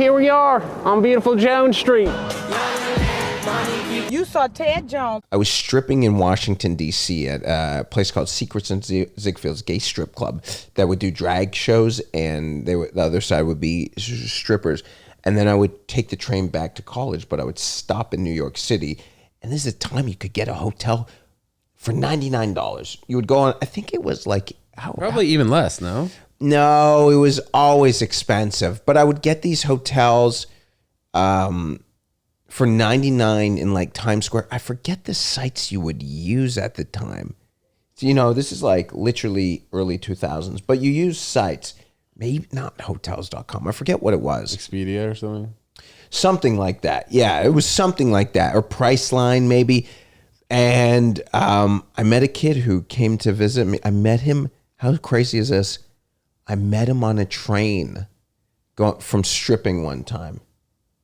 Here we are on beautiful Jones Street. You saw Ted Jones. I was stripping in Washington, D.C. at a place called Secrets and Ziegfeld's gay strip club that would do drag shows, and the other side would be strippers. And then I would take the train back to college, but I would stop in New York City. And this is a time you could get a hotel for $99. You would go on, I think it was like... Probably even less, no? No, it was always expensive. But I would get these hotels for $99 in like Times Square. I forget the sites you would use at the time. So, you know, this is like literally early 2000s. But you use sites. Maybe not hotels.com. I forget what it was. Expedia or something? Something like that. Yeah, it was something like that. Or Priceline maybe. And I met a kid who came to visit me. I met him. How crazy is this? I met him on a train from stripping one time.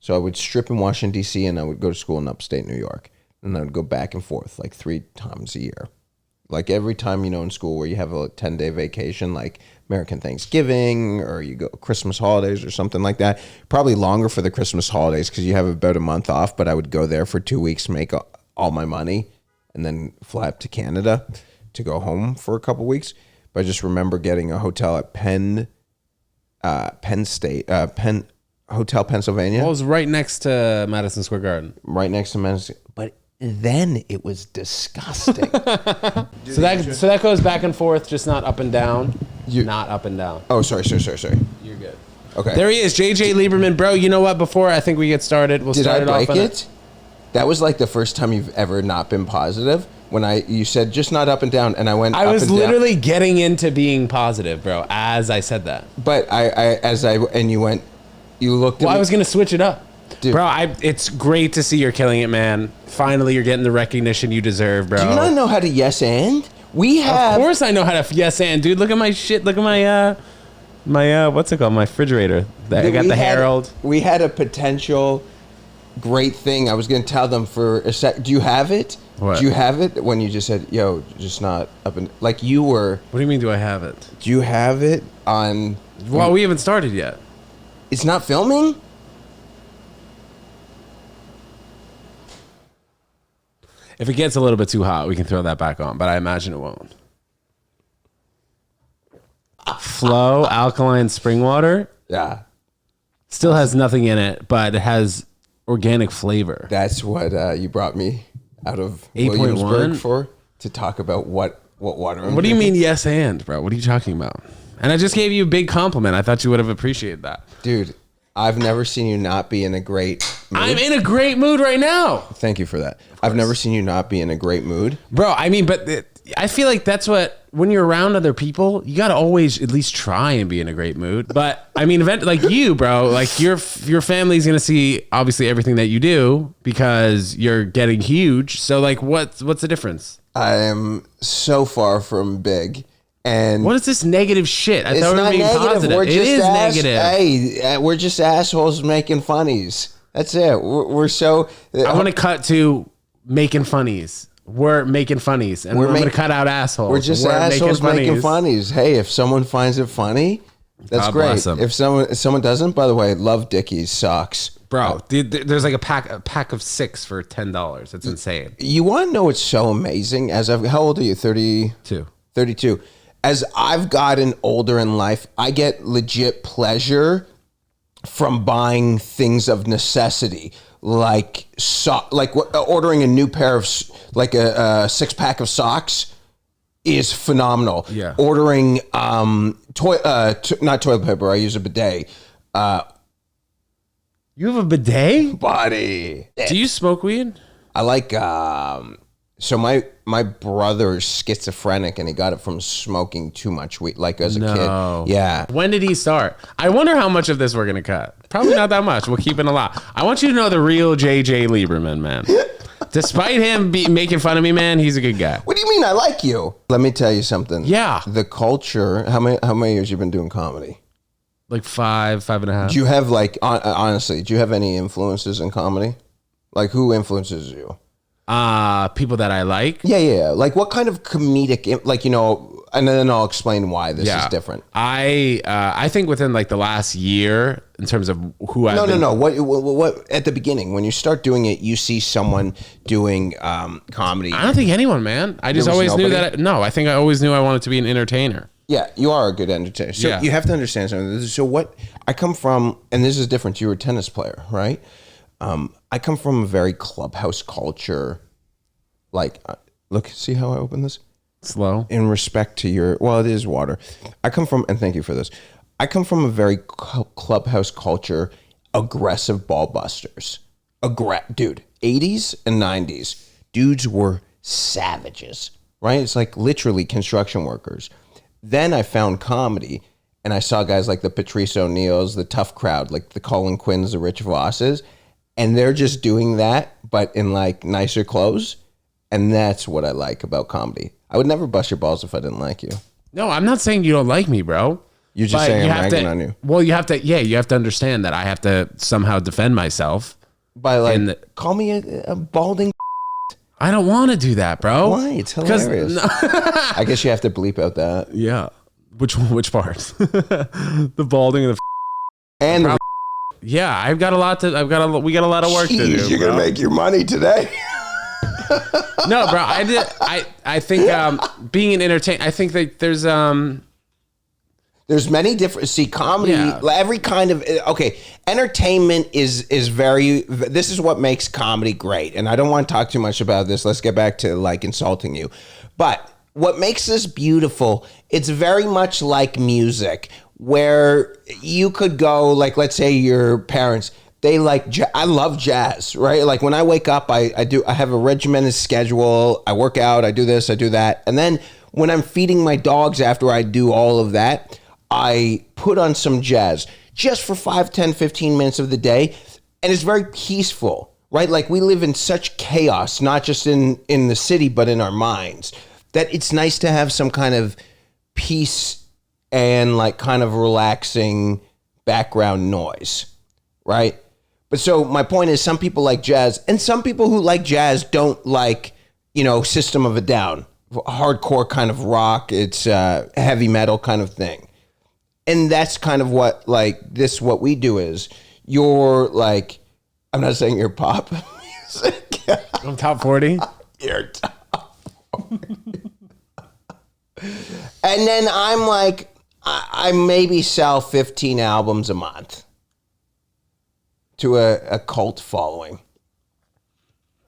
So I would strip in Washington, D.C., and I would go to school in upstate New York. And I would go back and forth like 3 times a year. Like every time, you know, in school where you have a 10-day vacation, like American Thanksgiving or you go Christmas holidays or something like that. Probably longer for the Christmas holidays because you have about a month off, but I would go there for 2 weeks, make all my money, and then fly up to Canada to go home for a couple weeks. But I just remember getting a hotel at Penn Hotel, Pennsylvania. Well, it was right next to Madison Square Garden. Right next to Madison. But then it was disgusting. So that goes back and forth, just not up and down. Not up and down. Oh, sorry. You're good. Okay. There he is, JJ Liberman. Bro, you know what? Before I think we get started, we'll start it off. Did I break it? That was like the first time you've ever not been positive. When you said just not up and down, and I went up and down. I was literally getting into being positive, bro, as I said that. But you looked at me. I was going to switch it up. Dude. Bro, it's great to see you're killing it, man. Finally, you're getting the recognition you deserve, bro. Do you not know how to yes and? Of course I know how to yes and, dude. Look at my shit. Look at my what's it called? My refrigerator. I got the Herald. We had a potential great thing. I was going to tell them for a sec. Do you have it? What? Do you have it when you just said, yo, just not up and... Like you were... What do you mean, do I have it? Do you have it on... Well, we haven't started yet. It's not filming? If it gets a little bit too hot, we can throw that back on, but I imagine it won't. Flow alkaline spring water. Yeah. Still has nothing in it, but it has organic flavor. That's what you brought me out of 8.1 Williamsburg for, to talk about what water I'm What do you drinking. mean yes and, bro? What are you talking about? And I just gave you a big compliment. I thought you would have appreciated that. Dude, I've never seen you not be in a great mood. I'm in a great mood right now. Thank you for that. I've never seen you not be in a great mood. Bro, I mean, I feel like that's when you're around other people, you got to always at least try and be in a great mood. But I mean, like you, bro, like your family's going to see obviously everything that you do because you're getting huge. So like, what's the difference? I am so far from big. And what is this negative shit? I thought we were being negative. positive. It is negative. Hey, we're just assholes making funnies. That's it. We're so... I want to cut to making funnies. We're making funnies. And we're going to cut out assholes. We're just assholes making funnies. Hey, if someone finds it funny, that's God great. bless 'em. If someone doesn't, by the way, love Dickies socks. Bro, there's like a pack of 6 for $10. It's insane. You want to know what's so amazing? How old are you? 32. 32. As I've gotten older in life, I get legit pleasure from buying things of necessity, like ordering a new pair of a 6-pack of socks is phenomenal. Yeah. Ordering not toilet paper. I use a bidet. You have a bidet? Buddy. Do you smoke weed? I like so my brother's schizophrenic and he got it from smoking too much weed, like as a kid. Yeah. When did he start? I wonder how much of this we're gonna cut. Probably not that much. We'll keep it a lot. I want you to know the real JJ Liberman, man. Despite him making fun of me, man, he's a good guy. What do you mean I like you? Let me tell you something. Yeah. The culture, how many years you been doing comedy? Like 5.5. Do you have honestly, do you have any influences in comedy? Like who influences you? People that I like. Yeah. Like what kind of comedic, And then I'll explain why this is different. I think within like the last year, in terms of who I've No. What at the beginning when you start doing it, you see someone doing comedy. I don't think anyone, man. I just always knew that. I think I always knew I wanted to be an entertainer. Yeah, you are a good entertainer. So you have to understand something. So what I come from, and this is different. You were a tennis player, right? I come from a very clubhouse culture. Like, look, see how I open this? Slow. In respect to it is water. I come from, and thank you for this. I come from a very clubhouse culture, aggressive ball busters. Dude, 80s and 90s, dudes were savages, right? It's like literally construction workers. Then I found comedy, and I saw guys like the Patrice O'Neills, the tough crowd, like the Colin Quinns, the Rich Vosses, and they're just doing that, but in like nicer clothes. And that's what I like about comedy. I would never bust your balls if I didn't like you. No, I'm not saying you don't like me, bro. You're just saying I'm ragging on you. Well, you have to understand that I have to somehow defend myself. By like, call me a balding. I don't want to do that, bro. Why? It's hilarious. I guess you have to bleep out that. Yeah. Which part? The balding and the and the yeah, we got a lot of work to do. You're gonna make your money today. No, bro. I think being an entertainer. I think that there's many different. See, comedy. Every kind of entertainment is very. This is what makes comedy great. And I don't want to talk too much about this. Let's get back to like insulting you. But what makes this beautiful? It's very much like music, where you could go. Like, let's say your parents. They like, I love jazz, right? Like when I wake up, I have a regimented schedule. I work out, I do this, I do that. And then when I'm feeding my dogs after I do all of that, I put on some jazz just for 5, 10, 15 minutes of the day. And it's very peaceful, right? Like we live in such chaos, not just in the city, but in our minds, that it's nice to have some kind of peace and like kind of relaxing background noise, right? But so my point is some people like jazz and some people who like jazz don't like, System of a Down, hardcore kind of rock. It's heavy metal kind of thing. And that's kind of what what we do is you're like, I'm not saying you're pop music. I'm top 40. You're top 40. And then I'm like, I maybe sell 15 albums a month. To a cult following.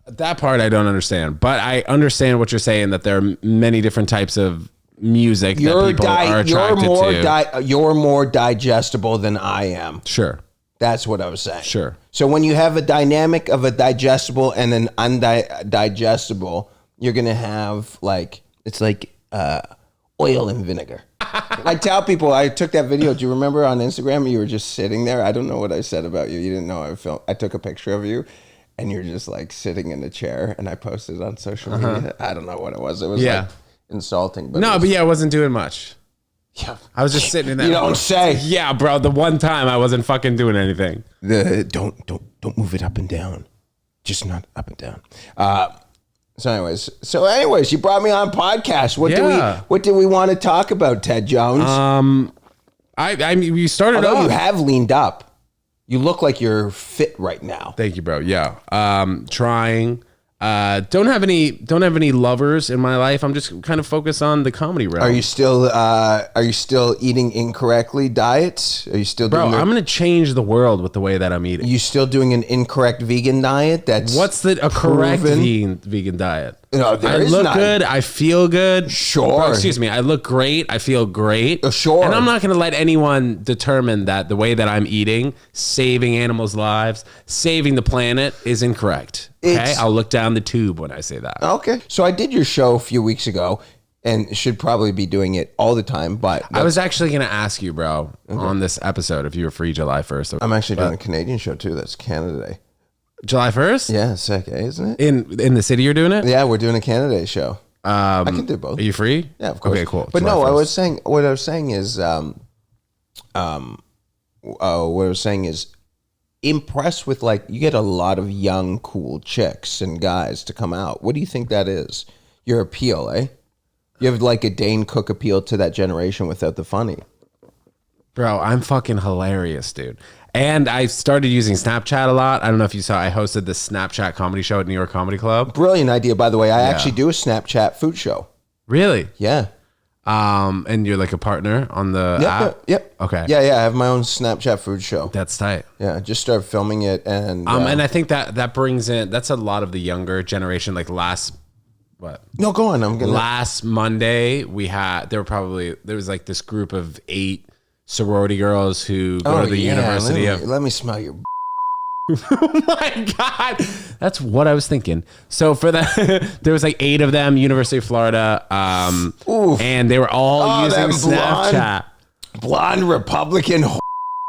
That part I don't understand, but I understand what you're saying, that there are many different types of music that people are attracted to. You're more digestible than I am. Sure. That's what I was saying. Sure. So when you have a dynamic of a digestible and an undigestible, you're going to have it's like oil and vinegar. I tell people, I took that video. Do you remember on Instagram? You were just sitting there. I don't know what I said about you. You didn't know I took a picture of you and you're just like sitting in a chair and I posted it on social media. I don't know what it was. It was like insulting. But I wasn't doing much. Yeah. I was just sitting in that. You don't say. Yeah, bro. The one time I wasn't fucking doing anything. Don't move it up and down. Just not up and down. So anyways, you brought me on podcast. What do we want to talk about, Ted Jones? I mean, you started Although off. You have leaned up. You look like you're fit right now. Thank you, bro. Yeah. Trying. Don't have any lovers in my life. I'm just kind of focused on the comedy realm. Are you still eating incorrectly diets? Are you still doing I'm gonna change the world with the way that I'm eating. You still doing an incorrect vegan diet? What's a correct vegan diet? No, I look good. I feel good. Sure. Bro, excuse me. I look great. I feel great. Sure. And I'm not going to let anyone determine that the way that I'm eating, saving animals' lives, saving the planet is incorrect. Okay. I'll look down the tube when I say that. Okay. So I did your show a few weeks ago and should probably be doing it all the time. But I was actually going to ask you, bro, on this episode, if you were free July 1st. I'm actually doing a Canadian show too. That's Canada Day. July 1st? Yeah, sick, isn't it? In the city you're doing it? Yeah, we're doing a Canada Day show. I can do both. Are you free? Yeah, of course. Okay, cool. But July no, 1st. what I was saying is impressed with you get a lot of young, cool chicks and guys to come out. What do you think that is? Your appeal, eh? You have like a Dane Cook appeal to that generation without the funny. Bro, I'm fucking hilarious, dude. And I started using Snapchat a lot. I don't know if you saw, I hosted the Snapchat comedy show at New York Comedy Club. Brilliant idea, by the way. I actually do a Snapchat food show. Really? Yeah. And you're like a partner on the app? Yep. Okay. Yeah, I have my own Snapchat food show. That's tight. Yeah, I just started filming it. And I think that brings in, that's a lot of the younger generation, like No, go on. Last Monday, there was like this group of 8 sorority girls who go to the university. Let me smell your. Oh my God. That's what I was thinking. So for that, there was like 8 of them, University of Florida. And they were all using Snapchat. Blonde Republican.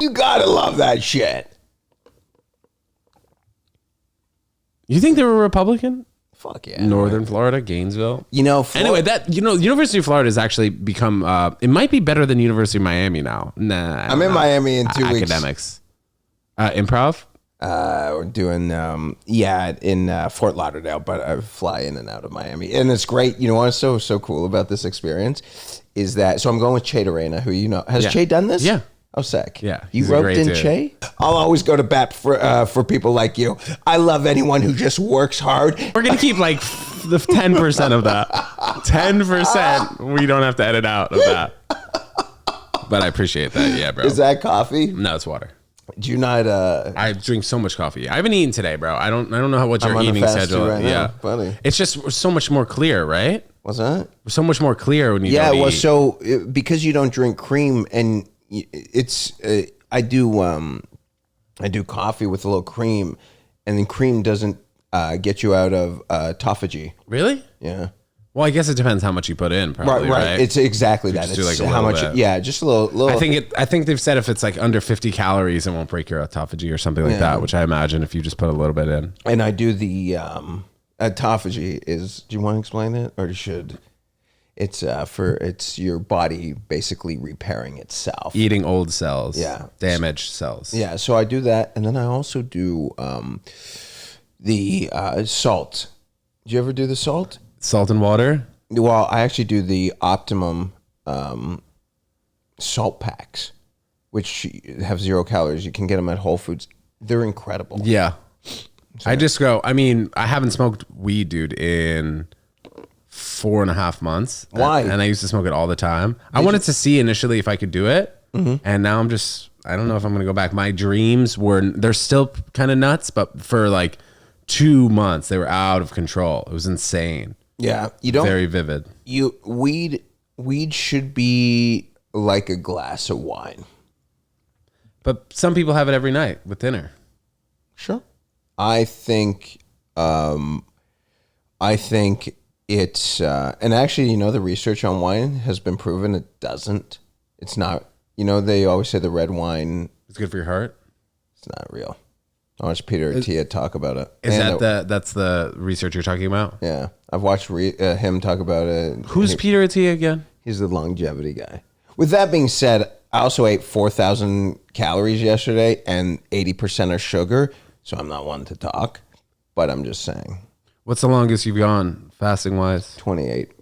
You gotta love that shit. You think they were Republican? Fuck yeah. Northern Florida, Gainesville. Anyway, University of Florida has actually become, it might be better than University of Miami now. Nah. I'm in Miami in 2 weeks. Academics. Improv? We're doing, in Fort Lauderdale, but I fly in and out of Miami. And it's great. You know what's so cool about this experience is that, so I'm going with Che Dorena, who you know. Has Che done this? Yeah. Oh, sick. Yeah. You roped in Che? I'll always go to bat for people like you. I love anyone who just works hard. We're going to keep like the 10% of that. 10% we don't have to edit out of that. But I appreciate that. Yeah, bro. Is that coffee? No, it's water. Do you not? I drink so much coffee. I haven't eaten today, bro. I don't know what your eating schedule is. Right now, buddy. It's just so much more clear, right? What's that? So much more clear when you don't eat. So because you don't drink cream, and it's I do coffee with a little cream, and then cream doesn't get you out of autophagy. Really? Yeah. Well, I guess it depends how much you put in, probably, right? It's exactly that. Just do It's like a how little much. bit. Yeah, just a little. I think they've said if it's like under 50 calories, it won't break your autophagy or something like that. Which I imagine if you just put a little bit in. And I do the autophagy is. Do you want to explain it, or should? It's it's your body basically repairing itself, Eating old cells. Yeah. Damaged cells. Yeah, so I do that, and then I also do the salt. Do you ever do the salt? Salt and water? Well, I actually do the Optimum salt packs, which have 0 calories. You can get them at Whole Foods. They're incredible. Yeah. I haven't smoked weed, dude, in 4.5 months. Why? And I used to smoke it all the time. I wanted to see initially if I could do it. Mm-hmm. And now I don't know if I'm going to go back. My dreams they're still kind of nuts, but for like 2 months, they were out of control. It was insane. Yeah, you don't. Very vivid. Weed should be like a glass of wine. But some people have it every night with dinner. Sure. I think it's and actually, the research on wine has been proven it doesn't. It's not. They always say the red wine. It's good for your heart. It's not real. I watched Peter Attia talk about it. That's the research you're talking about? Yeah. I've watched him talk about it. Who's Peter Attia again? He's the longevity guy. With that being said, I also ate 4,000 calories yesterday, and 80% are sugar, so I'm not one to talk, but I'm just saying. What's the longest you've gone, fasting-wise? 28.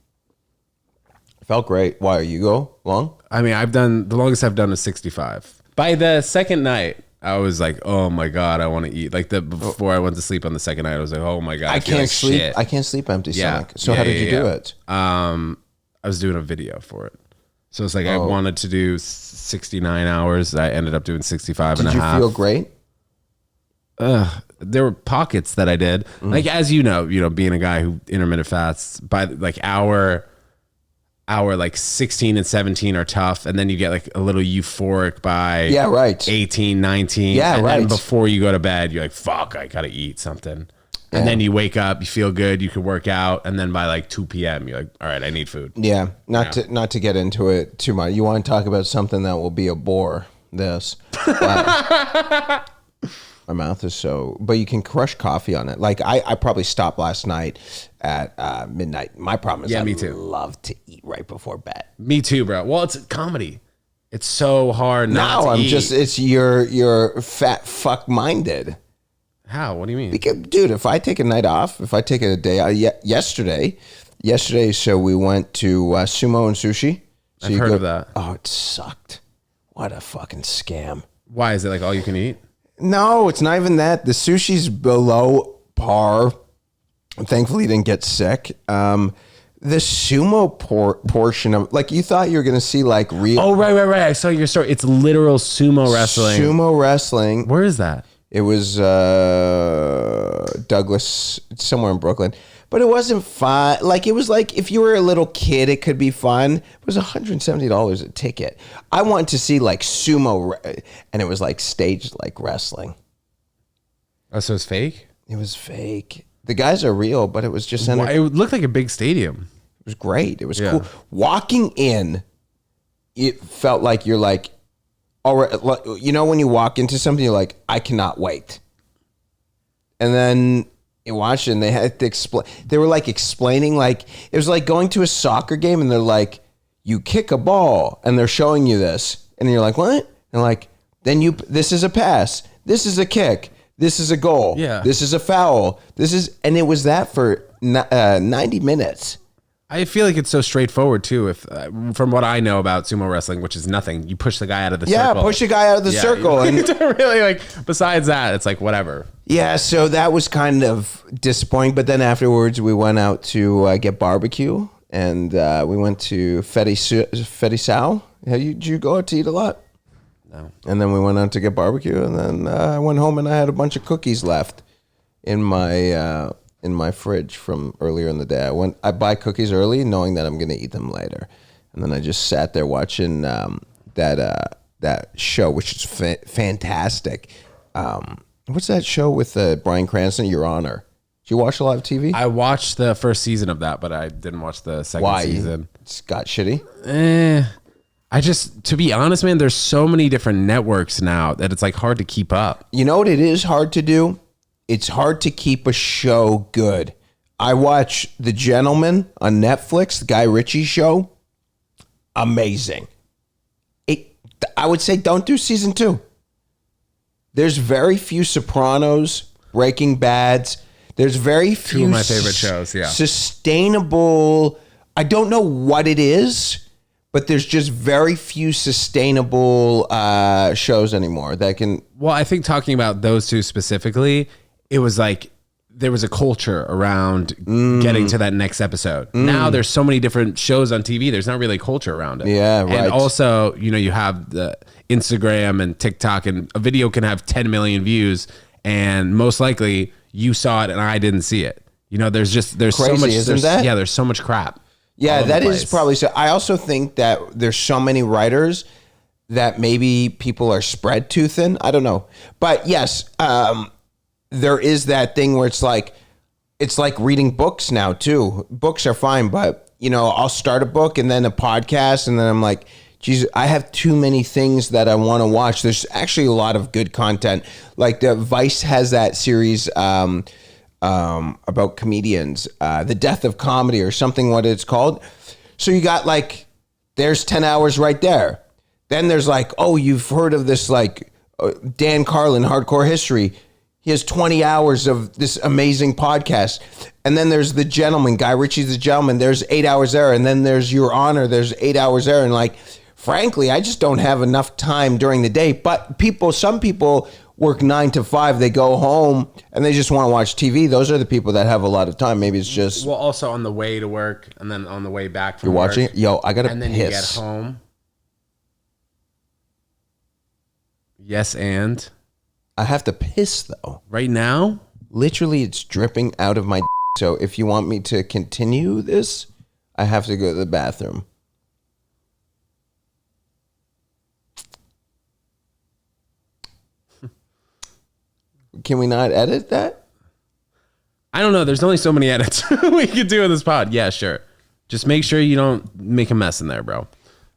Felt great. Why, you go long? I mean, the longest I've done is 65. By the second night, I was like, oh my God, I want to eat. Like before I went to sleep on the second night, I was like, oh my God, I can't like sleep. shit. I can't sleep empty stomach. So how did you do it? I was doing a video for it. So it's like I wanted to do 69 hours. I ended up doing 65 and a half. Did you feel great? There were pockets that I did. Like, as you know, being a guy who intermittent fasts, by like hour like 16 and 17 are tough, and then you get like a little euphoric by 18, 19. And then before you go to bed, you're like, fuck, I gotta eat something. And then you wake up, you feel good, you can work out, and then by like 2 p.m. you're like, all right, I need food. Yeah, not to get into it too much. You want to talk about something that will be a bore. My mouth is but you can crush coffee on it. Like I probably stopped last night at midnight. My problem is me too. Love to eat right before bed. Me too, bro. Well, it's comedy. It's so hard not to eat. It's you're fat fuck minded. How? What do you mean? Because, dude, if I take a night off, if I take a day yesterday, yesterday. So we went to Sumo and Sushi. So I've heard of that. Oh, it sucked. What a fucking scam. Why is it like all you can eat? No, it's not even that. The sushi's below par. Thankfully, you didn't get sick. The sumo portion of, like, you thought you were going to see like real. Oh, right. I saw your story. It's literal sumo wrestling. Sumo wrestling. Where is that? It was Douglas, somewhere in Brooklyn. But it wasn't fun. Like, it was like if you were a little kid, it could be fun. It was $170 a ticket. I wanted to see like sumo, and it was like staged like wrestling. Oh, so it's fake? It was fake. The guys are real, but it was just Well, it looked like a big stadium. It was great. It was cool. Walking in, it felt like you're like, all right, you know, when you walk into something, you're like, I cannot wait. And then you watch it, and they had to explain. They were like explaining, like it was like going to a soccer game, and they're like, you kick a ball, and they're showing you this, and you're like, what? And like, then this is a pass, this is a kick. This is a goal. Yeah. This is a foul. And it was that for 90 minutes. I feel like it's so straightforward too. If from what I know about sumo wrestling, which is nothing, you push the guy out of the circle. Yeah, push a guy out of the circle. You And don't really like. Besides that, it's like whatever. yeah, so that was kind of disappointing. But then afterwards, we went out to get barbecue, and we went to Fetty Sal. Did you go out to eat a lot? No. And then we went out to get barbecue, and then I went home and I had a bunch of cookies left in my fridge from earlier in the day. I buy cookies early, knowing that I'm going to eat them later, and then I just sat there watching that show, which is fantastic. What's that show with Bryan Cranston? Your Honor. Did you watch a lot of TV? I watched the first season of that, but I didn't watch the second Why? season. It's got shitty. To be honest, man, there's so many different networks now that it's like hard to keep up. You know what it is hard to do? It's hard to keep a show good. I watch The Gentleman on Netflix, the Guy Ritchie show. Amazing. I would say don't do season 2. There's very few Sopranos, Breaking Bads. There's very few Two of my favorite shows, yeah. Sustainable. I don't know what it is, but there's just very few sustainable shows anymore that can. Well, I think talking about those two specifically, it was like there was a culture around getting to that next episode. Now there's so many different shows on TV. There's not really a culture around it. Yeah, right. And also, you have the Instagram and TikTok, and a video can have 10 million views, and most likely you saw it and I didn't see it. There's Crazy, so much. isn't that? Yeah, there's so much crap. Yeah, that is place. probably so. I also think that there's so many writers that maybe people are spread too thin. I don't know. But yes, there is that thing where it's like reading books now too. Books are fine, but I'll start a book and then a podcast, and then I'm like, geez, I have too many things that I want to watch. There's actually a lot of good content. Like the Vice has that series about comedians, The Death of Comedy or something, what it's called. So you got like, there's 10 hours right there. Then there's like, oh, you've heard of this like Dan Carlin, Hardcore History. He has 20 hours of this amazing podcast. And then there's The Gentleman, Guy Ritchie's The Gentleman. There's 8 hours there. And then there's Your Honor. There's 8 hours there. And like, frankly, I just don't have enough time during the day. But some people work 9 to 5. They go home and they just want to watch TV. Those are the people that have a lot of time. Maybe it's just. Well, also on the way to work and then on the way back from You're watching work, it? Yo, I got to piss. And then you get home. Yes, and? I have to piss though. Right now? Literally, it's dripping out of my. So if you want me to continue this, I have to go to the bathroom. Can we not edit that? I don't know. There's only so many edits we could do in this pod. Yeah, sure. Just make sure you don't make a mess in there, bro.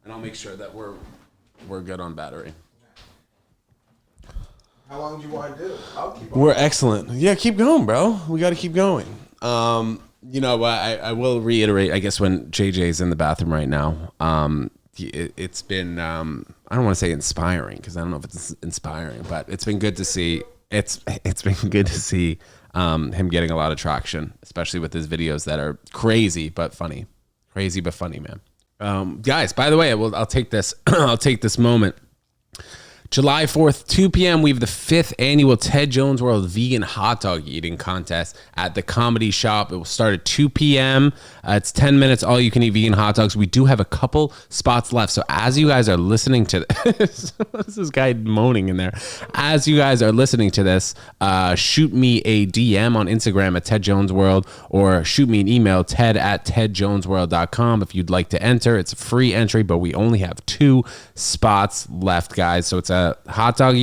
And I'll make sure that we're good on battery. How long do you want to do? I'll keep We're excellent. Yeah, keep going, bro. We got to keep going. I will reiterate, I guess, when JJ's in the bathroom right now, it's been, I don't want to say inspiring because I don't know if it's inspiring, but it's been good to see. It's been good to see him getting a lot of traction, especially with his videos that are crazy but funny. Crazy but funny, man. Guys, by the way, I'll take this. I'll take this moment. July 4th, 2 p.m., we have the 5th annual Ted Jones World Vegan Hot Dog Eating Contest at the Comedy Shop. It will start at 2 p.m. It's 10 minutes, all you can eat vegan hot dogs. We do have a couple spots left. So as you guys are listening to this, what is this guy moaning in there? As you guys are listening to this, shoot me a DM on Instagram at Ted Jones World, or shoot me an email, ted@tedjonesworld.com, if you'd like to enter. It's a free entry, but we only have 2 spots left, guys. So it's a vegan hot dog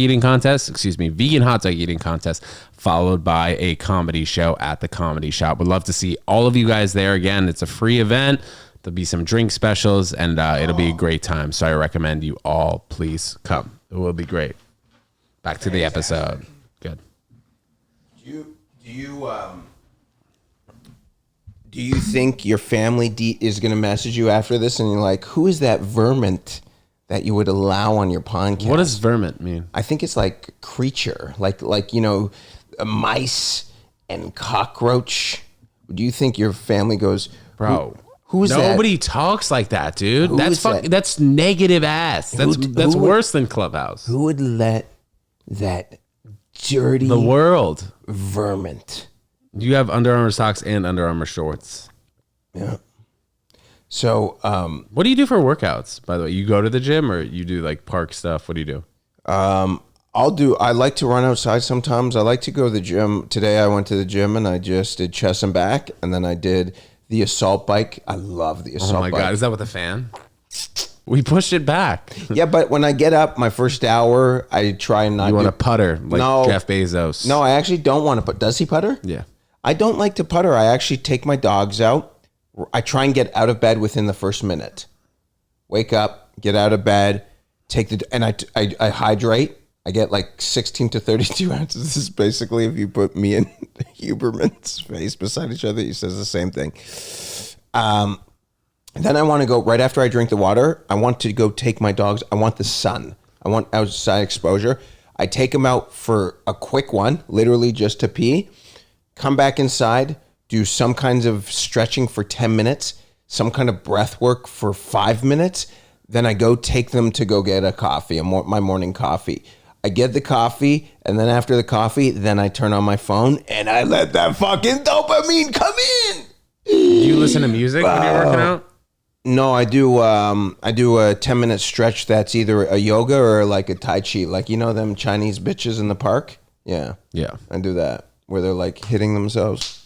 eating contest, followed by a comedy show at the Comedy Shop. Would love to see all of you guys there. Again, it's a free event. There'll be some drink specials, and it'll be a great time. So I recommend you all please come. It will be great. Back to the episode. Good. Do you think your family is going to message you after this, and you're like, who is that vermint that you would allow on your podcast? What does vermint mean? I think it's like creature, like mice and cockroach. Do you think your family goes, bro? Who's that? Nobody talks like that, dude. That's that? That's negative ass. That's worse than Clubhouse. Who would let that dirty the world vermint? You have Under Armour socks and Under Armour shorts. Yeah. So, what do you do for workouts, by the way? You go to the gym, or you do like park stuff? What do you do? I like to run outside sometimes. I like to go to the gym. Today I went to the gym and I just did chest and back, and then I did the assault bike. I love the assault bike. Oh my God. Is that with the fan? We pushed it back. Yeah, but when I get up, my first hour, I try not to. You want to putter like Jeff Bezos. No, I actually don't want to putter. Does he putter? Yeah. I don't like to putter. I actually take my dogs out. I try and get out of bed within the first minute. Wake up, get out of bed, and I hydrate. I get like 16 to 32 ounces. This is basically if you put me and Huberman's face beside each other, he says the same thing. Then I want to go, right after I drink the water, I want to go take my dogs. I want the sun. I want outside exposure. I take them out for a quick one, literally just to pee, come back inside, do some kinds of stretching for 10 minutes, some kind of breath work for 5 minutes. Then I go take them to go get a coffee, my morning coffee. I get the coffee, and then after the coffee, then I turn on my phone, and I let that fucking dopamine come in. Do you listen to music when you're working out? No, I do a 10-minute stretch that's either a yoga or like a Tai Chi. Like, them Chinese bitches in the park? Yeah. Yeah. I do that, where they're like hitting themselves.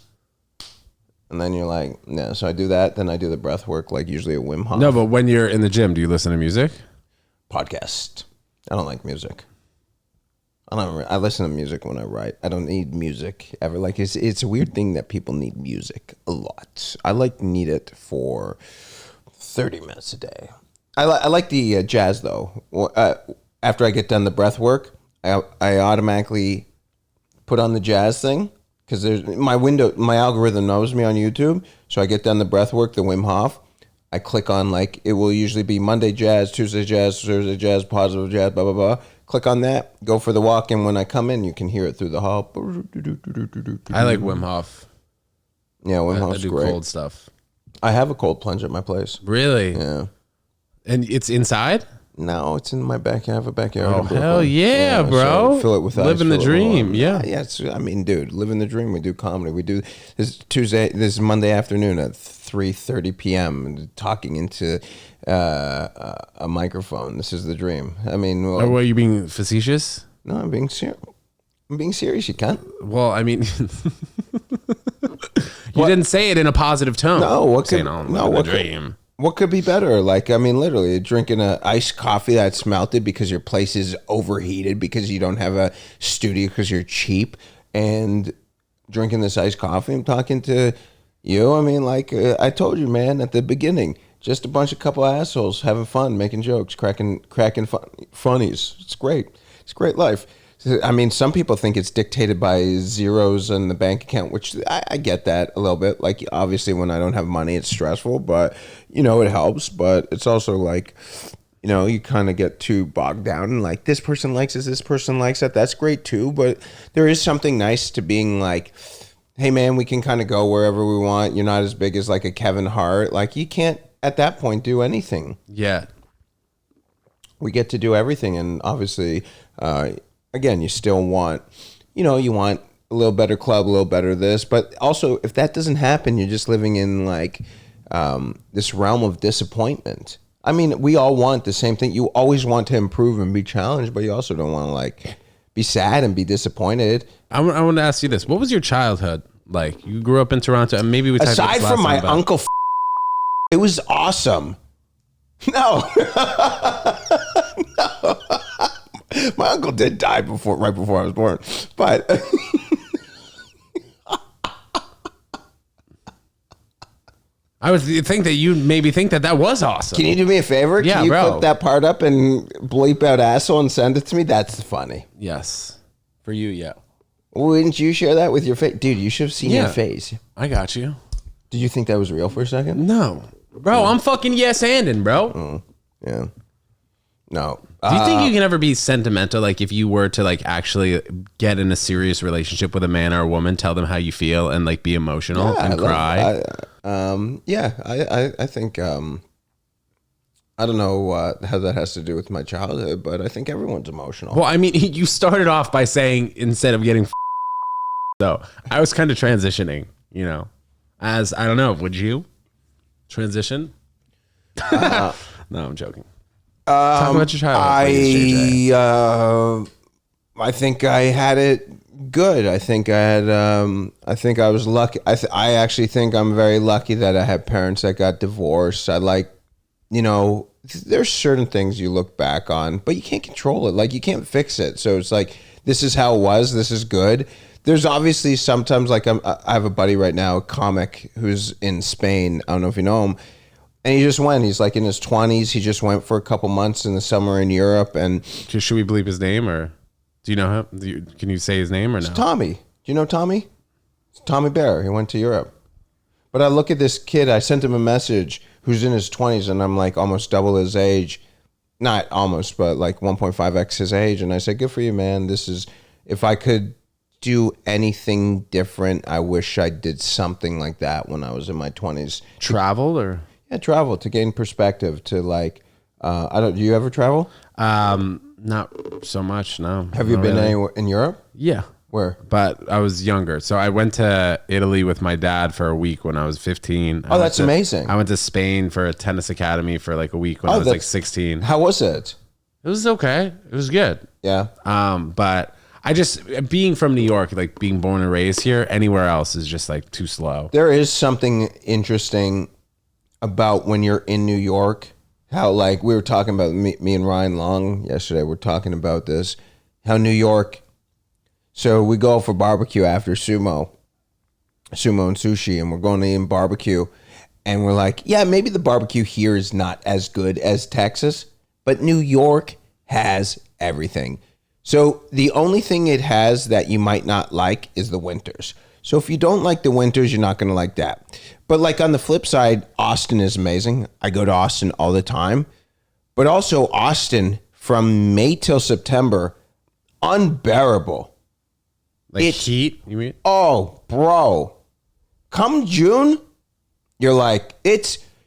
And then you're like, yeah, so I do that. Then I do the breath work, like usually a Wim Hof. No, but when you're in the gym, do you listen to music? Podcast. I don't like music. I listen to music when I write. I don't need music ever. Like it's a weird thing that people need music a lot. I need it for 30 minutes a day. I like the jazz though. After I get done the breath work, I automatically put on the jazz thing. Because there's my algorithm knows me on YouTube, so I get done the breath work, the Wim Hof. I click on it will usually be Monday jazz, Tuesday jazz, Thursday jazz, positive jazz, blah blah blah. Click on that, go for the walk, and when I come in, you can hear it through the hall. I like Wim Hof. Yeah, Wim Hof's great. I do cold stuff. I have a cold plunge at my place. Really? Yeah. And it's inside? No, it's in my backyard. I have a backyard. Oh, hell yeah, bro. So fill it with ice. Living the dream. Yeah. Yeah. Dude, living the dream. We do comedy. We do this Monday afternoon at 3:30 p.m. talking into a microphone. This is the dream. Are you being facetious? No, I'm being serious. I'm being serious, you can't. Well, I mean, you didn't say it in a positive tone. No, what could, the dream. What could be better? Literally drinking an iced coffee that's melted because your place is overheated because you don't have a studio because you're cheap, and drinking this iced coffee. I'm talking to you. I told you, man, at the beginning, just a couple assholes having fun, making jokes, cracking funnies. It's great. It's a great life. Some people think it's dictated by zeros in the bank account, which I get that a little bit. Obviously, when I don't have money, it's stressful, but, it helps. But it's also you kind of get too bogged down and like this person likes this person likes that. That's great too, but there is something nice to being like, hey man, we can kind of go wherever we want. You're not as big as like a Kevin Hart. Like you can't at that point do anything. Yeah. We get to do everything, and obviously, again, you still want, you want a little better club, a little better this, but also if that doesn't happen, you're just living in like this realm of disappointment. I mean, we all want the same thing. You always want to improve and be challenged, but you also don't want to like be sad and be disappointed. I want to ask you this: what was your childhood like? You grew up in Toronto, and maybe we talked about Aside this from last my time, but- uncle, it was awesome. No, no, my uncle did die right before I was born, but. I would think that you maybe think that was awesome. Can you do me a favor? Yeah, Can you bro. clip that part up and bleep out asshole and send it to me? That's funny. Yes, for you, yeah. Wouldn't you share that with your face? Dude, you should have seen your Yeah. face. I got you. Did you think that was real for a second? No, bro, I'm fucking yes-anding, bro. Yeah. No. Do you think you can ever be sentimental? Like if you were to like actually get in a serious relationship with a man or a woman, tell them how you feel and like be emotional and cry. I think, I don't know how that has to do with my childhood, but I think everyone's emotional. Well, I mean, you started off by saying instead of getting so I was kind of transitioning, as I don't know, would you transition? No, I'm joking. Talk about your childhood. please, JJ. I think I had it good. I think I was lucky. I actually think I'm very lucky that I had parents that got divorced. There's certain things you look back on, but you can't control it. Like you can't fix it. So it's like, this is how it was. This is good. There's obviously sometimes like I have a buddy right now, a comic who's in Spain. I don't know if you know him. And he just went. He's like in his 20s. He just went for a couple months in the summer in Europe. And Should we bleep his name or do you know him? Can you say his name or no? Tommy. Do you know Tommy? It's Tommy Bear. He went to Europe. But I look at this kid. I sent him a message who's in his 20s, and I'm like almost double his age. Not almost, but like 1.5x his age. And I said, good for you, man. If I could do anything different, I wish I did something like that when I was in my 20s. Travel or? Yeah, travel to gain perspective. To like, do you ever travel? Not so much. No. Have you Not been really. anywhere in Europe? Yeah. Where? But I was younger. So I went to Italy with my dad for a week when I was 15. Oh, that's amazing. I went to Spain for a tennis academy for like a week when I was like 16. How was it? It was okay. It was good. Yeah. But I just, being from New York, like being born and raised here, anywhere else is just like too slow. There is something interesting about when you're in New York, how like we were talking about me and Ryan Long yesterday, we're talking about this, how New York, so we go for barbecue after Sumo and Sushi, and we're going to eat barbecue, and we're like, yeah, maybe the barbecue here is not as good as Texas, but New York has everything. So the only thing it has that you might not like is the winters. So if you don't like the winters, you're not going to like that. But like on the flip side, Austin is amazing. I go to Austin all the time. But also Austin from May till September, unbearable. Like It's- heat, you mean? Oh, bro. Come June, you're like,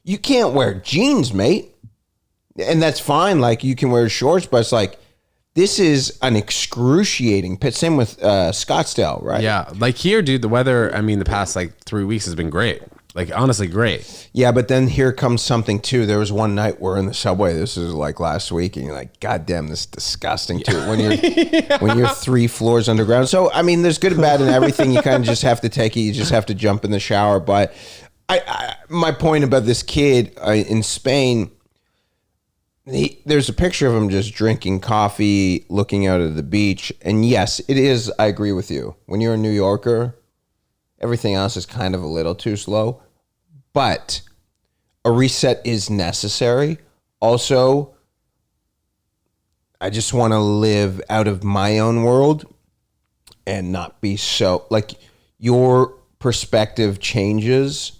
you can't wear jeans, mate. And that's fine. Like you can wear shorts, but it's like, this is an excruciating pit. Same with Scottsdale, right? Yeah. Like here, dude, the weather, I mean, the past like 3 weeks has been great. Like honestly, great. Yeah, but then here comes something too. There was one night we're in the subway. This is like last week, and you're like, God damn, this is disgusting too. When you're when you're 3 floors underground. So I mean, there's good and bad in everything. You kind of just have to take it. You just have to jump in the shower. But my point about this kid in Spain, there's a picture of him just drinking coffee, looking out at the beach. And yes, it is. I agree with you. When you're a New Yorker, everything else is kind of a little too slow. But a reset is necessary. Also, I just want to live out of my own world and not be so like your perspective changes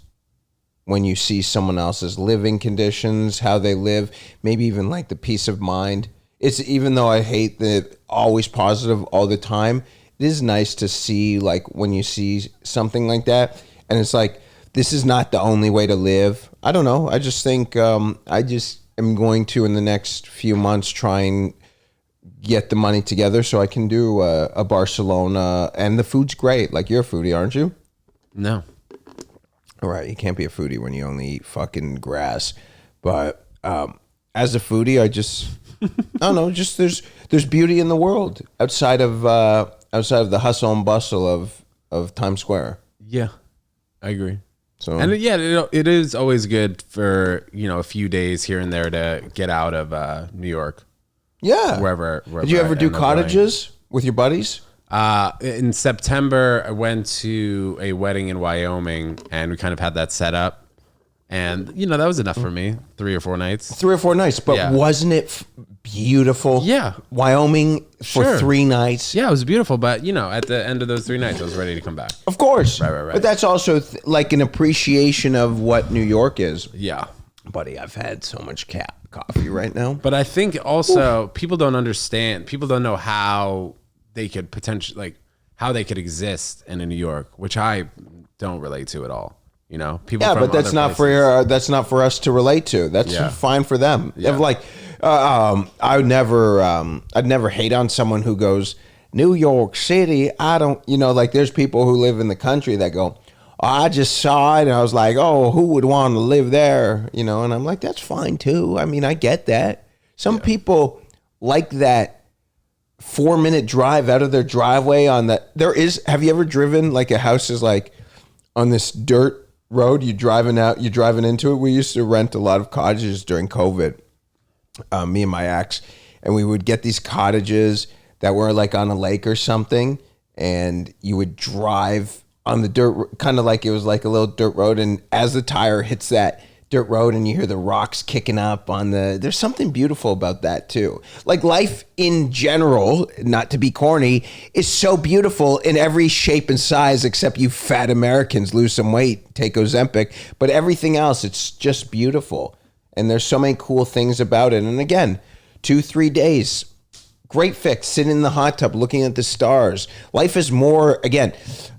when you see someone else's living conditions, how they live, maybe even like the peace of mind. It's even though I hate the always positive all the time, it is nice to see like when you see something like that and it's like, this is not the only way to live. I don't know. I just think I just am going to in the next few months try and get the money together so I can do a Barcelona, and the food's great. Like, you're a foodie, aren't you? No. All right, you can't be a foodie when you only eat fucking grass. But as a foodie, I just I don't know. Just there's beauty in the world outside of the hustle and bustle of Times Square. Yeah, I agree. So and it is always good for a few days here and there to get out of New York. Yeah. Wherever Did you ever do cottages with your buddies? In September, I went to a wedding in Wyoming, and we kind of had that set up. And, that was enough for me. 3 or 4 nights. 3 or 4 nights. But wasn't it beautiful? Yeah. Wyoming for 3 nights. Yeah, it was beautiful. But, at the end of those 3 nights, I was ready to come back. Of course. Right. But that's also like an appreciation of what New York is. Yeah. Buddy, I've had so much coffee right now. But I think also people don't understand. People don't know how they could potentially, how they could exist in a New York, which I don't relate to at all. People. Yeah, but that's not for us to relate to. That's fine for them. Yeah. Like, I'd never hate on someone who goes, New York City. I don't, like there's people who live in the country that go, I just saw it and I was like, oh, who would want to live there? And I'm like, that's fine too. I mean, I get that. Some people like that 4-minute drive out of their driveway on that. Have you ever driven like a house is like on this dirt road? You're driving into it. We used to rent a lot of cottages during COVID, me and my ex, and we would get these cottages that were like on a lake or something. And you would drive on the dirt, kind of like it was like a little dirt road. And as the tire hits that dirt road and you hear the rocks kicking up there's something beautiful about that too. Like life in general, not to be corny, is so beautiful in every shape and size, except you fat Americans lose some weight, take Ozempic, but everything else, it's just beautiful. And there's so many cool things about it. And again, 2-3 days, great fix, sitting in the hot tub, looking at the stars. Life is more, again,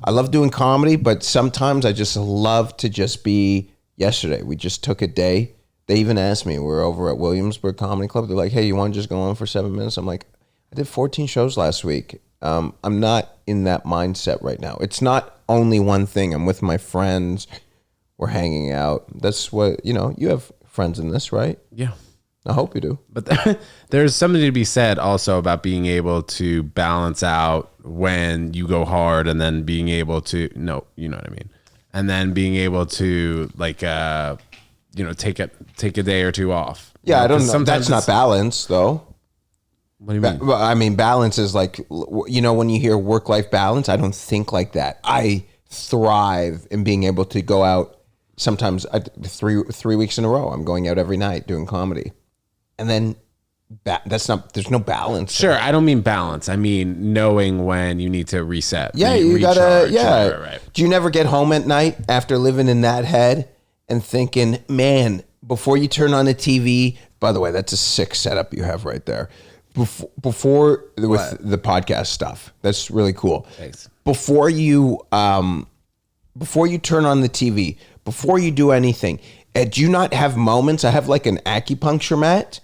I love doing comedy, but sometimes I just love to just be. Yesterday, we just took a day. They even asked me, we're over at Williamsburg Comedy Club. They're like, hey, you want to just go on for 7 minutes? I'm like, I did 14 shows last week. I'm not in that mindset right now. It's not only one thing. I'm with my friends. We're hanging out. That's what, you have friends in this, right? Yeah. I hope you do. But there's something to be said also about being able to balance out when you go hard and then being able to, you know what I mean? And then being able to take a day or 2 off. Yeah, I don't know. That's not balance, though. What do you mean? I mean, balance is like, when you hear work-life balance, I don't think like that. I thrive in being able to go out. Sometimes 3 weeks in a row, I'm going out every night doing comedy, and then there's no balance. Sure, I don't mean balance. I mean knowing when you need to reset. Yeah, you gotta. Yeah. Right. Do you never get home at night after living in that head and thinking, man, before you turn on the TV? By the way, that's a sick setup you have right there. Before with the podcast stuff, that's really cool. Thanks. Before you turn on the TV, before you do anything, do you not have moments? I have like an acupuncture mat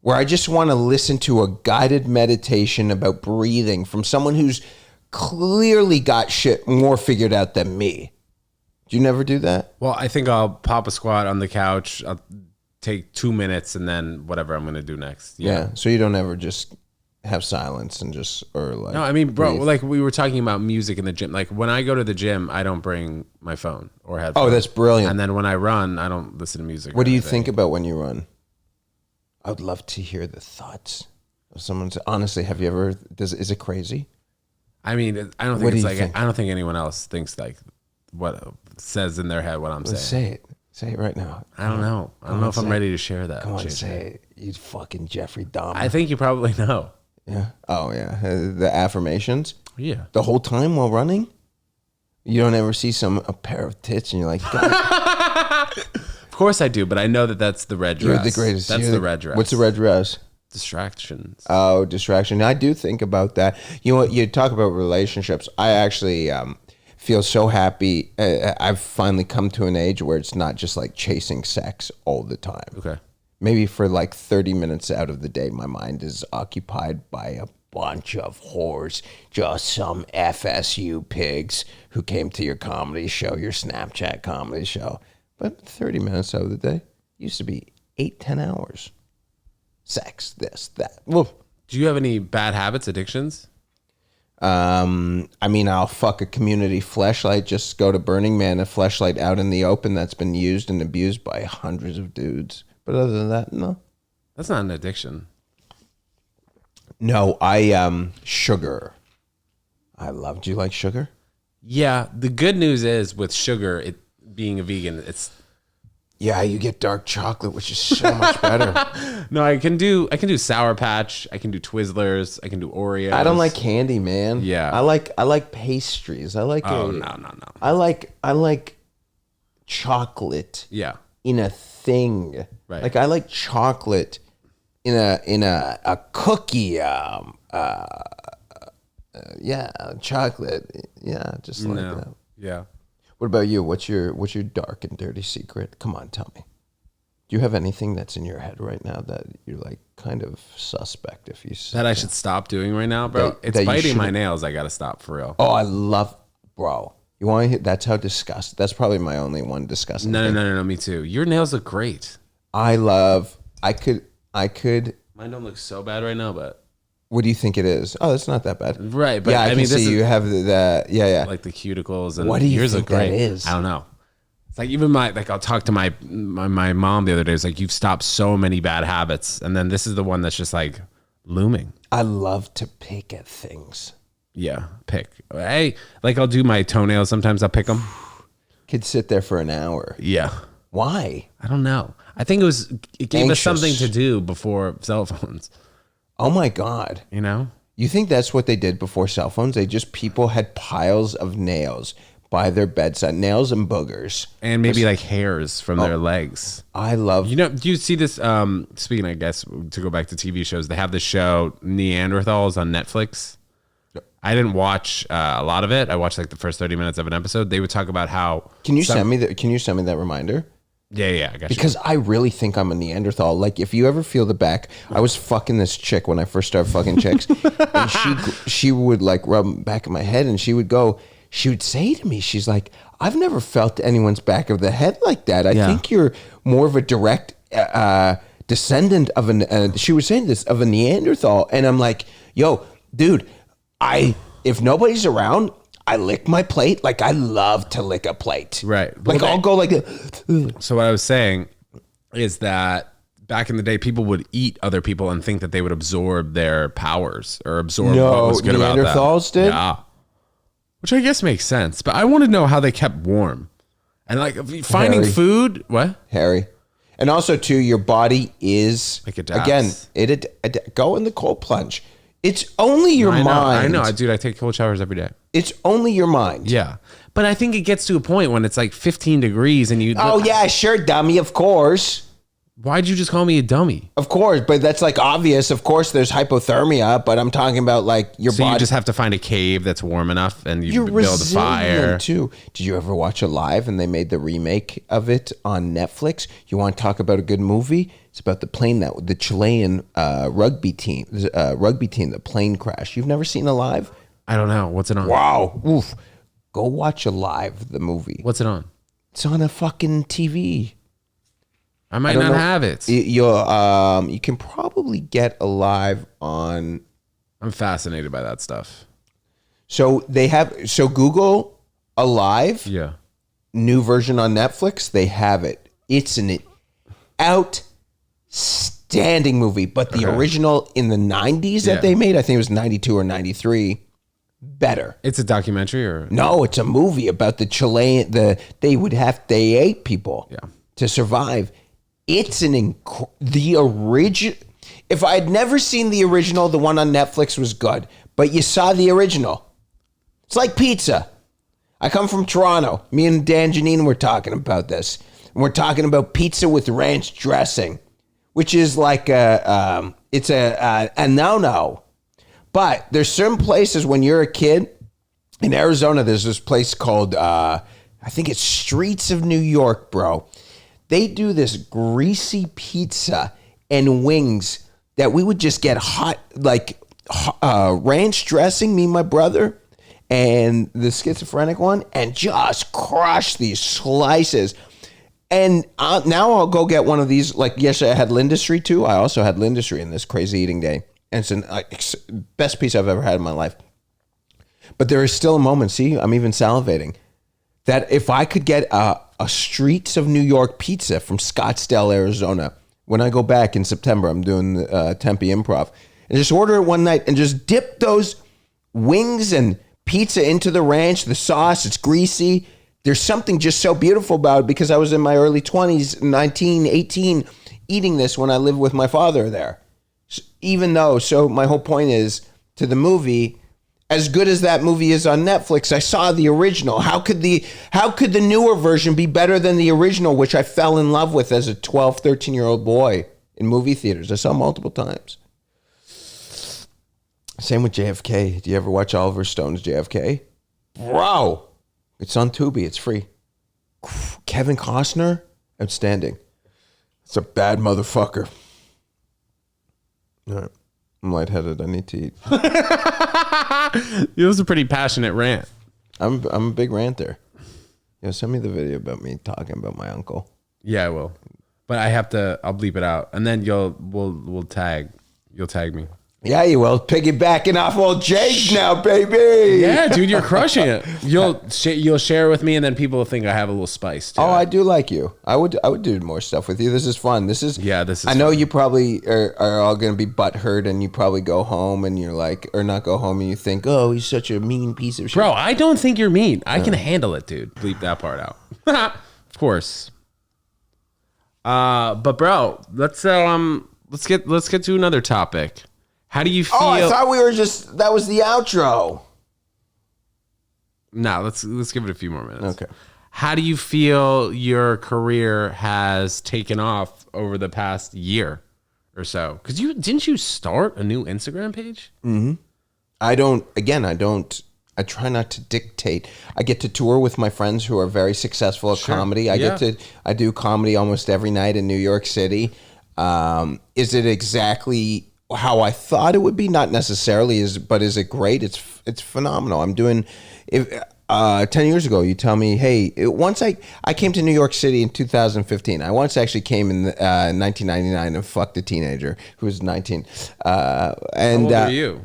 where I just want to listen to a guided meditation about breathing from someone who's clearly got shit more figured out than me. Do you never do that? Well, I think I'll pop a squat on the couch. I'll take 2 minutes and then whatever I'm going to do next. Yeah. So you don't ever just have silence and No, I mean, bro, like we were talking about music in the gym. Like when I go to the gym, I don't bring my phone or headphones. Oh, that's brilliant. And then when I run, I don't listen to music. What do you think about when you run? I would love to hear the thoughts of someone. Honestly, have you ever? Is it crazy? I mean, I don't think it's like. I don't think anyone else thinks like what says in their head what I'm saying. Say it. Say it right now. I don't know. I don't know if I'm ready to share that. Come on, say it. You fucking Jeffrey Dahmer. I think you probably know. Yeah. Oh yeah. The affirmations. Yeah. The whole time while running. You don't ever see a pair of tits and you're like, God. Of course I do, but I know that that's the red dress. You're the greatest. That's You're the red dress. What's the red dress? Distractions. Oh, distraction. I do think about that. You know what? You talk about relationships. I actually feel so happy. I've finally come to an age where it's not just like chasing sex all the time. Okay. Maybe for like 30 minutes out of the day, my mind is occupied by a bunch of whores, just some FSU pigs who came to your comedy show, your Snapchat comedy show. But 30 minutes out of the day used to be 8-10 hours. Sex, this, that. Well, Do you have any bad habits, addictions? I mean, I'll fuck a community fleshlight, just go to Burning Man, a fleshlight out in the open that's been used and abused by hundreds of dudes. But other than that, no. That's not an addiction. No, sugar. I love. Do you like sugar? Yeah. The good news is with sugar, it being a vegan, it's Yeah, you get dark chocolate, which is so much better. no. I can do Sour Patch. I can do Twizzlers. I can do Oreos. I don't like candy, man. Yeah. I like pastries. I like. Oh no. I like chocolate. Yeah. In a thing. Right. Like I like chocolate in a cookie. Yeah, chocolate. Yeah, just like that. Yeah. What about you? What's your dark and dirty secret? Come on, tell me. Do you have anything that's in your head right now that you're like kind of suspect if you That I should stop doing right now, bro? That you biting my shouldn't- nails. I got to stop for real. Oh, I love, bro. You want to hear? That's how disgusting. That's probably my only one disgusting. No, thing. no. Me too. Your nails look great. I love. I could. Mine don't look so bad right now, but What do you think it is? Oh, it's not that bad. right. But Yeah, I I can mean, see this is you have the yeah. like the cuticles and What do you yours think look great. that is? I don't know. It's like even I'll talk to my mom the other day. It's like you've stopped so many bad habits, and then this is the one that's just like looming. I love to pick at things. Yeah, pick. Hey, like I'll do my toenails. Sometimes I'll pick them. Could sit there for an hour. Yeah. Why? I don't know. I think it gave us Anxious. something to do before cell phones. Oh my God. You know? You think that's what they did before cell phones? People had piles of nails by their bedside, nails and boogers. And maybe like hairs from their legs. I love. You know, do you see this? Speaking, I guess, to go back to TV shows, they have this show Neanderthals on Netflix. I didn't watch a lot of it. I watched like the first 30 minutes of an episode. They would talk about how. Can you send me that reminder? Yeah, I got you. Because I really think I'm a Neanderthal. Like, if you ever feel the back, I was fucking this chick when I first started fucking chicks, and she would like rub back of my head, and she would say to me, she's like, I've never felt anyone's back of the head like that. I think you're more of a direct descendant of she was saying this, of a Neanderthal. And I'm like, yo, dude, if nobody's around, I lick my plate. Like, I love to lick a plate. Right. Like, I'll go like, So what I was saying is that back in the day, people would eat other people and think that they would absorb their powers or absorb what was good about them. Neanderthals did? Yeah. Which I guess makes sense. But I want to know how they kept warm. And like finding Harry. food, what? Harry. And also, too, your body is, Like adapts. again, go in the cold plunge. It's only your mind. I know, dude. I take cold showers every day. It's only your mind. Yeah. But I think it gets to a point when it's like 15 degrees and you... Oh, yeah, sure, dummy, of course. Why'd you just call me a dummy? Of course, but that's like obvious. Of course, there's hypothermia, but I'm talking about like your So body. you just have to find a cave that's warm enough and you You're build a fire. resilient too. Did you ever watch Alive and they made the remake of it on Netflix? You want to talk about a good movie? It's about the plane the Chilean rugby team, the plane crash. You've never seen Alive? I don't know. What's it on? Wow. Oof. Go watch Alive, the movie. What's it on? It's on a fucking TV. I might don't not know. have it. You can probably get Alive on. I'm fascinated by that stuff. So Google Alive, Yeah. new version on Netflix. They have it. It's an outstanding movie, but the original in the 90s that they made, I think it was 92 or 93, better. It's a documentary or? No, it's a movie about the Chilean. They ate people to survive. It's the original. If I had never seen the original, the one on Netflix was good, but you saw the original. It's like pizza. I come from Toronto. Me and Dan Janine were talking about this. And we're talking about pizza with ranch dressing, which is like it's a no-no. But there's certain places when you're a kid in Arizona. There's this place called I think it's Streets of New York, bro. They do this greasy pizza and wings that we would just get hot, like ranch dressing, me and my brother, and the schizophrenic one, and just crush these slices. And now I'll go get one of these. Like yesterday I had Lindustry too. I also had Lindustry in this crazy eating day. And it's the best pizza I've ever had in my life. But there is still a moment, see, I'm even salivating, that if I could get a Streets of New York pizza from Scottsdale, Arizona, when I go back in September, I'm doing Tempe Improv, and just order it one night and just dip those wings and pizza into the ranch, the sauce, it's greasy. There's something just so beautiful about it because I was in my early 20s, 19, 18, eating this when I lived with my father there. So my whole point is, to the movie, as good as that movie is on Netflix, I saw the original. How could the newer version be better than the original, which I fell in love with as a 12, 13-year-old boy in movie theaters? I saw multiple times. Same with JFK. Do you ever watch Oliver Stone's JFK? Bro, it's on Tubi. It's free. Kevin Costner, outstanding. It's a bad motherfucker. All right. I'm lightheaded. I need to eat. It was a pretty passionate rant. I'm a big ranter. Send me the video about me talking about my uncle. Yeah, I will. But I'll bleep it out. And then you'll tag me. Yeah, you will. Piggybacking off old Jake now, baby. Yeah, dude, you're crushing it. You'll share it with me, and then people will think I have a little spice to it. I do like you. I would do more stuff with you. This is fun. This is. I know fun. You probably are all going to be butthurt, and you probably go home and you're like, or not go home and you think, oh, he's such a mean piece of shit. Bro, I don't think you're mean. I can handle it, dude. Bleep that part out. Of course. But bro, let's get to another topic. How do you feel? Oh, I thought that was the outro. No, let's give it a few more minutes. Okay. How do you feel your career has taken off over the past year or so? Because didn't you start a new Instagram page? Mm-hmm. I try not to dictate. I get to tour with my friends who are very successful at comedy. I do comedy almost every night in New York City. Is it exactly how I thought it would be? Not necessarily, but is it great? It's phenomenal. I'm doing 10 years ago, you tell me, hey, once I came to New York City in 2015. I once actually came in 1999 and fucked a teenager who was 19. How old were you?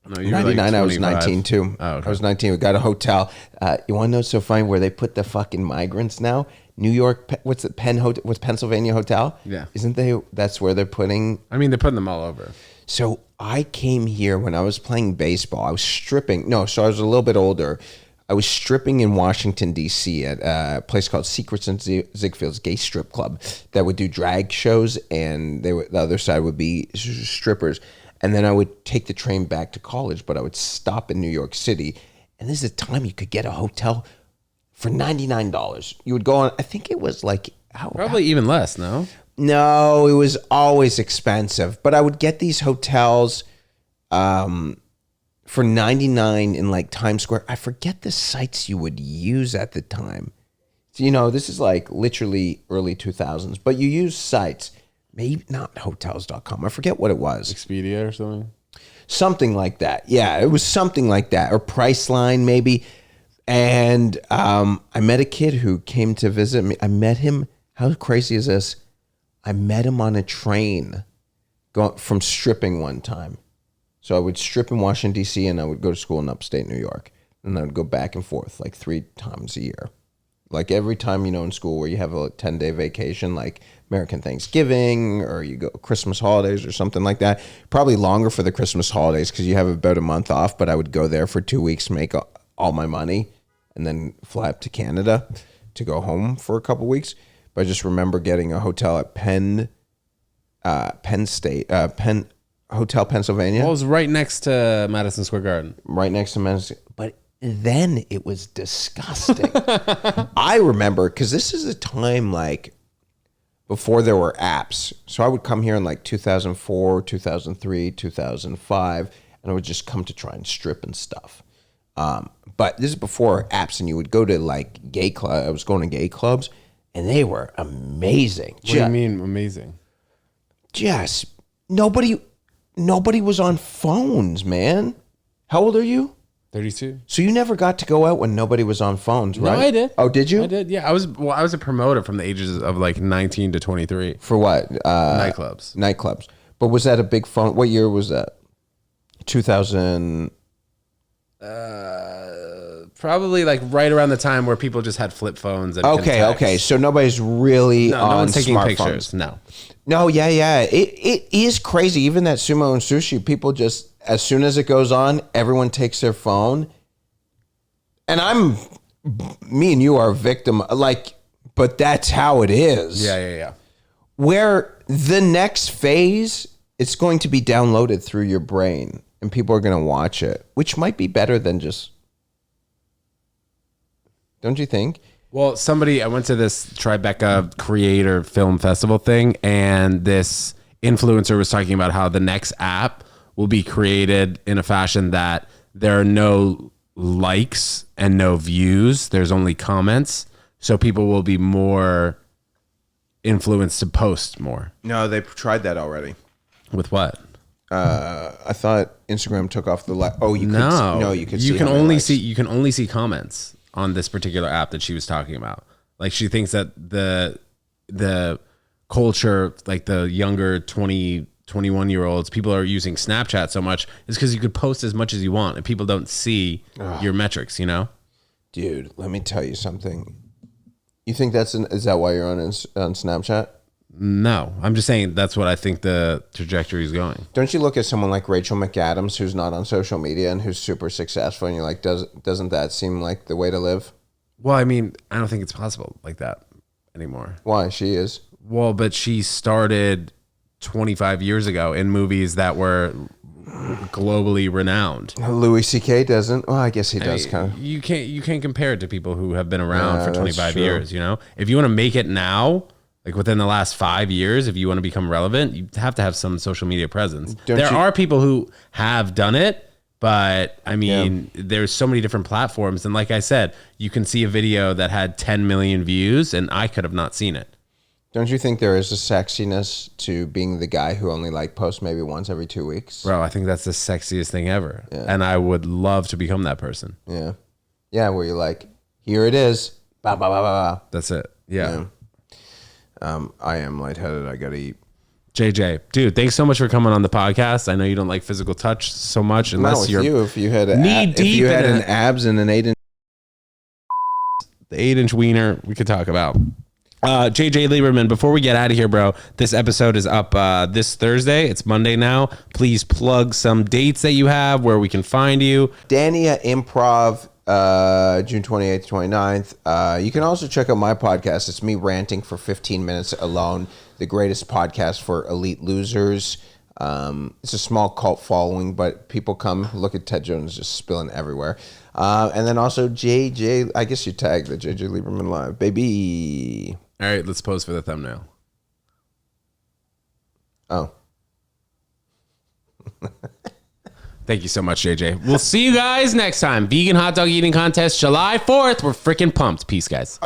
No, you 99, were like I was 19 too. Oh, okay. I was 19. We got a hotel. You want to know what's so funny? Where they put the fucking migrants now? New York, what's Pennsylvania Hotel? Yeah. That's where they're putting. I mean, they're putting them all over. So I came here when I was playing baseball. I was stripping. No, so I was a little bit older. I was stripping in Washington, D.C. at a place called Secrets and Ziegfeld's gay strip club that would do drag shows, and the other side would be strippers. And then I would take the train back to college, but I would stop in New York City. And this is the time you could get a hotel for $99. You would go on, I think it was like... Probably even less, no? No, it was always expensive. But I would get these hotels for $99 in like Times Square. I forget the sites you would use at the time. So, this is like literally early 2000s. But you use sites, maybe not hotels.com. I forget what it was. Expedia or something? Something like that. Yeah, it was something like that. Or Priceline maybe. And I met a kid who came to visit me. I met him. How crazy is this? I met him on a train from stripping one time. So I would strip in Washington, D.C., and I would go to school in upstate New York. And I would go back and forth like 3 times a year. Like every time, in school where you have a 10-day vacation, like American Thanksgiving, or you go Christmas holidays or something like that. Probably longer for the Christmas holidays because you have about a month off, but I would go there for 2 weeks, make all my money, and then fly up to Canada to go home for a couple weeks. But I just remember getting a hotel at Penn Hotel Pennsylvania. Well, it was right next to Madison Square Garden. Right next to Madison. But then it was disgusting. I remember, because this is a time like before there were apps. So I would come here in like 2004, 2003, 2005, and I would just come to try and strip and stuff. But this is before apps, and you would go to like gay clubs. I was going to gay clubs, and they were amazing. What do you mean amazing? Just nobody was on phones, man. How old are you? 32. So you never got to go out when nobody was on phones, right? No, I did. Oh, did you? I did. Yeah, I was a promoter from the ages of like 19 to 23. For what? Nightclubs. Nightclubs. But was that a big phone? What year was that? 2000. Probably like right around the time where people just had flip phones. And Okay, text. okay. So nobody's really No, on no one's taking smartphones. pictures. No. No, yeah. It is crazy. Even that Sumo and Sushi, people just, as soon as it goes on, everyone takes their phone. And me and you are a victim, like, but that's how it is. Yeah. Where the next phase, it's going to be downloaded through your brain and people are going to watch it, which might be better than just, don't you think? Well, I went to this Tribeca Creator Film Festival thing, and this influencer was talking about how the next app will be created in a fashion that there are no likes and no views. There's only comments. So people will be more influenced to post more. No, they tried that already. With what? I thought Instagram took off the you could see you can how many only likes. see you can only see comments on this particular app that she was talking about. Like she thinks that the culture, like the younger 20, 21-year-olds, people are using Snapchat so much is because you could post as much as you want and people don't see your metrics, you know? Dude, let me tell you something. You think is that why you're on Snapchat? No, I'm just saying that's what I think the trajectory is going. Don't you look at someone like Rachel McAdams, who's not on social media and who's super successful, and you're like, doesn't that seem like the way to live? Well, I mean, I don't think it's possible like that anymore. Why? She is. Well, but she started 25 years ago in movies that were globally renowned. Louis C.K. doesn't. Well, I guess he does kind of. You can't compare it to people who have been around for 25 true. years, you know? If you want to make it now, like within the last 5 years, if you want to become relevant, you have to have some social media presence. There are people who have done it, but I mean, there's so many different platforms. And like I said, you can see a video that had 10 million views and I could have not seen it. Don't you think there is a sexiness to being the guy who only posts maybe once every 2 weeks? Bro, I think that's the sexiest thing ever. Yeah. And I would love to become that person. Yeah. Yeah, where you're like, here it is. Bah, bah, bah, bah, bah. That's it. Yeah. I am lightheaded. I got to eat. JJ, dude, thanks so much for coming on the podcast. I know you don't like physical touch so much unless you're if you had an abs and an 8-inch. The 8-inch wiener we could talk about. JJ Liberman, before we get out of here, bro, this episode is up this Thursday. It's Monday now. Please plug some dates that you have where we can find you. Dania Improv, June 28th, 29th. You can also check out my podcast. It's me ranting for 15 minutes alone, the greatest podcast for elite losers. It's a small cult following, but people come look at Ted Jones just spilling everywhere. And then also JJ, I guess you tagged the JJ Lieberman Live, baby. All right, let's pose for the thumbnail. Oh. Thank you so much, JJ. We'll see you guys next time. Vegan hot dog eating contest, July 4th. We're freaking pumped. Peace, guys.